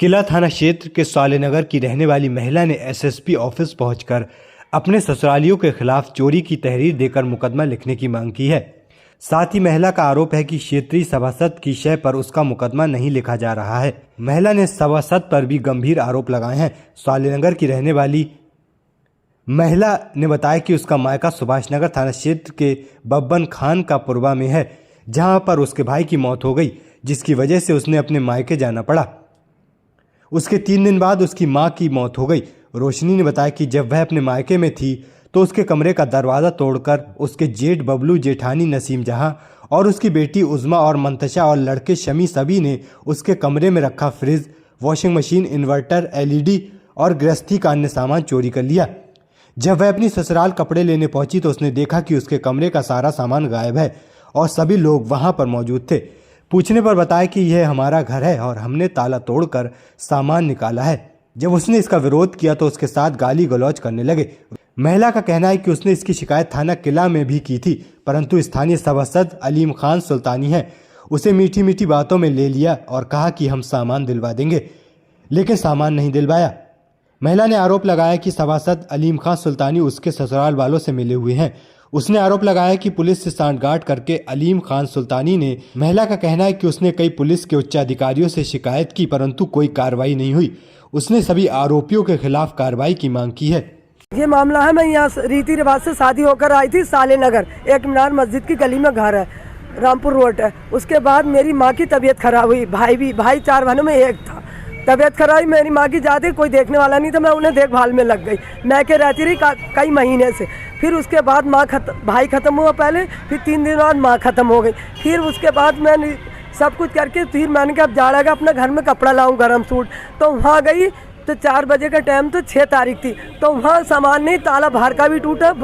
किला थाना क्षेत्र के सालेनगर की रहने वाली महिला ने एसएसपी ऑफिस पहुंचकर अपने ससुरालियों के खिलाफ चोरी की तहरीर देकर मुकदमा लिखने की मांग की है। साथ ही महिला का आरोप है कि क्षेत्रीय सभासद की शय पर उसका मुकदमा नहीं लिखा जा रहा है। महिला ने सभासद पर भी गंभीर आरोप लगाए हैं। सालेनगर की रहने वाली महिला ने बताया कि उसका मायका सुभाष नगर थाना क्षेत्र के बब्बन खान का पुरवा में है, जहां पर उसके भाई की मौत हो गई, जिसकी वजह से उसने अपने मायके जाना पड़ा। उसके 3 दिन बाद उसकी मां की मौत हो गई। रोशनी ने बताया कि जब वह अपने मायके में थी तो उसके कमरे का दरवाज़ा तोड़कर उसके जेठ बबलू, जेठानी नसीम जहां और उसकी बेटी उज़मा और मंतशा और लड़के शमी सभी ने उसके कमरे में रखा fridge, washing machine, inverter, LED और गृहस्थी का अन्य सामान चोरी कर लिया। जब वह अपनी ससुराल कपड़े लेने पहुंची तो उसने देखा कि उसके कमरे का सारा सामान गायब है और सभी लोग वहां पर मौजूद थे। पूछने पर बताया कि यह हमारा घर है और हमने ताला तोड़कर सामान निकाला है। जब उसने इसका विरोध किया तो उसके साथ गाली गलौज करने लगे। महिला का कहना है कि उसने इसकी शिकायत थाना किला में भी की थी, परंतु स्थानीय सभासद अलीम खान सुल्तानी है, उसे मीठी मीठी बातों में ले लिया और कहा कि हम सामान दिलवा देंगे, लेकिन सामान नहीं दिलवाया। महिला ने आरोप लगाया कि सभासद अलीम खान सुल्तानी उसके ससुराल वालों से मिले हुए हैं। उसने आरोप लगाया कि पुलिस से सांठगांठ करके अलीम खान सुल्तानी ने, महिला का कहना है कि उसने कई पुलिस के उच्चाधिकारियों से शिकायत की, परंतु कोई कार्रवाई नहीं हुई। उसने सभी आरोपियों के खिलाफ कार्रवाई की मांग की है। ये मामला है, मैं यहाँ रीति रिवाज से शादी होकर आई थी। सालेनगर एक मीनार मस्जिद की गली में घर है, रामपुर रोड है। उसके बाद मेरी माँ की तबीयत खराब हुई। भाई 4 बहनों में एक था। तबीयत खराब हुई, मेरी माँ की जाती, कोई देखने वाला नहीं था। मैं उन्हें देखभाल में लग गई। मैं के रहती रही कई महीने से। फिर उसके बाद भाई ख़त्म हुआ पहले, फिर 3 दिन बाद माँ ख़त्म हो गई। फिर उसके बाद मैंने सब कुछ करके फिर मैंने कहा अब जाड़ेगा, अपना घर में कपड़ा लाऊं, गर्म सूट। तो वहाँ गई तो 4 बजे का टाइम, तो 6 तारीख थी। तो वहाँ सामान नहीं, ताला बाहर का भी टूटा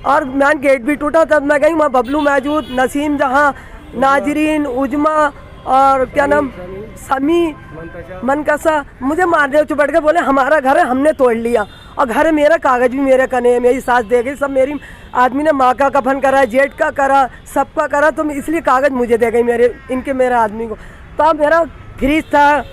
और मैन गेट भी टूटा। तब मैं गई, वहाँ बबलू मौजूद, नसीम जहाँ, नाजरीन, उजमा और क्या नाम समी, मनकसा मुझे मारने चिपट के बोले हमारा घर है, हमने तोड़ लिया और घर है मेरा, कागज भी मेरे कने, मेरी सास दे गई। सब मेरी आदमी ने माँ का कफन करा, जेठ का करा, सबका करा, तो इसलिए कागज मुझे दे गई मेरे आदमी को। तो अब मेरा फ्रिज था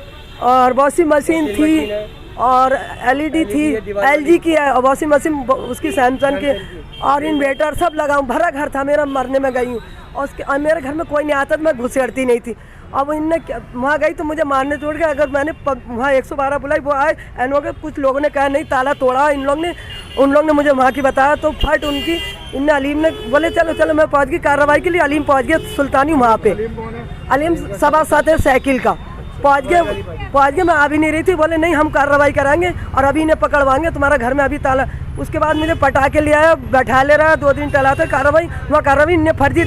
और वॉशिंग मशीन थी और एलईडी थी, एलजी की है, और वॉशिंग मशीन उसकी सैमसंग की, और इन्वेटर सब लगाऊं। भरा घर था मेरा, मरने में गई हूँ। और मेरे घर में कोई नहीं आता, तो मैं घुसेड़ती नहीं थी। अब इनने वहाँ गई तो मुझे मारने छोड़ के, अगर मैंने वहाँ 112 बुलाई, वो आए एन हो गए। कुछ लोगों ने कहा नहीं ताला तोड़ा उन लोग ने मुझे वहाँ की बताया। तो फट उनकी इनने अलीम ने बोले चलो मैं पहुँच गई कार्रवाई के लिए। अलीम पहुँच गया सुल्तानी वहाँ पे। अलीम सभासद है साइकिल का, पहुँच गए। मैं आ भी नहीं रही थी, बोले नहीं हम कार्रवाई कराएंगे और अभी इन्हें पकड़वाएंगे, तुम्हारा घर में अभी ताला। उसके बाद मुझे पटा के ले आया, बैठा ले रहा, 2 दिन चलाते कार्रवाई। वहाँ कार्रवाई इन्हें फर्जी,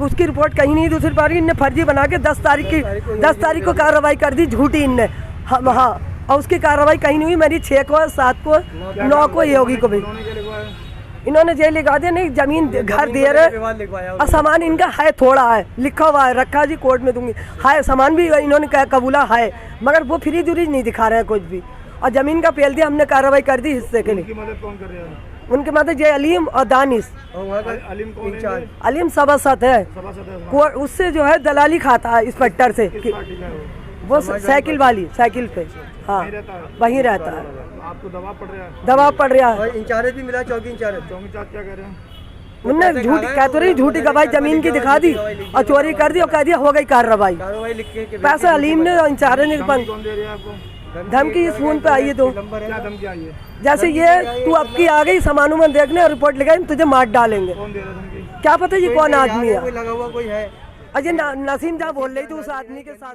उसकी रिपोर्ट कहीं नहीं, दूसरी बार इन्हें फर्जी बना के 10 तारीख को कार्रवाई कर दी, झूठी इनने। हाँ, और उसकी कार्रवाई कहीं नहीं हुई। मेरी 6 को, 7 को, 9 को योगी को भी इन्होंने जेल लिखा दिया। नहीं जमीन घर दे रहे और सामान इनका है, थोड़ा है, लिखा हुआ है, रखा जी कोर्ट में दूंगी, है सामान भी इन्होंने कबूला है, मगर वो फ्रीज उरीज नहीं दिखा रहे हैं कुछ भी। और जमीन का पेल दिया, हमने कार्रवाई कर दी हिस्से के लिए। उनके मदद ये अलीम और दानिश। अलीम सभासद है, उससे जो है दलाली खाता है इंस्पेक्टर से, वो साइकिल वाली, साइकिल पे, हाँ वहीं रहता है। आपको दबाव पड़ रहा है। इंचार्ज भी मिला, चौकी इंचार्ज क्या कह रहे हैं? उनने झूठी कहते रही, झूठी गवाही जमीन की दिखा दी और चोरी कर दी और कह दिया हो गई कार्रवाई। पैसे अलीम ने और इंचार्ज ने धमकी इस फोन पे आई है। तो जैसे ये तू अब की आ गई सामानों में देखने और रिपोर्ट लिखाई, तुझे मार डालेंगे। क्या पता ये कौन आदमी है? अजय नसीम जहाँ बोल रही थी उस आदमी के साथ।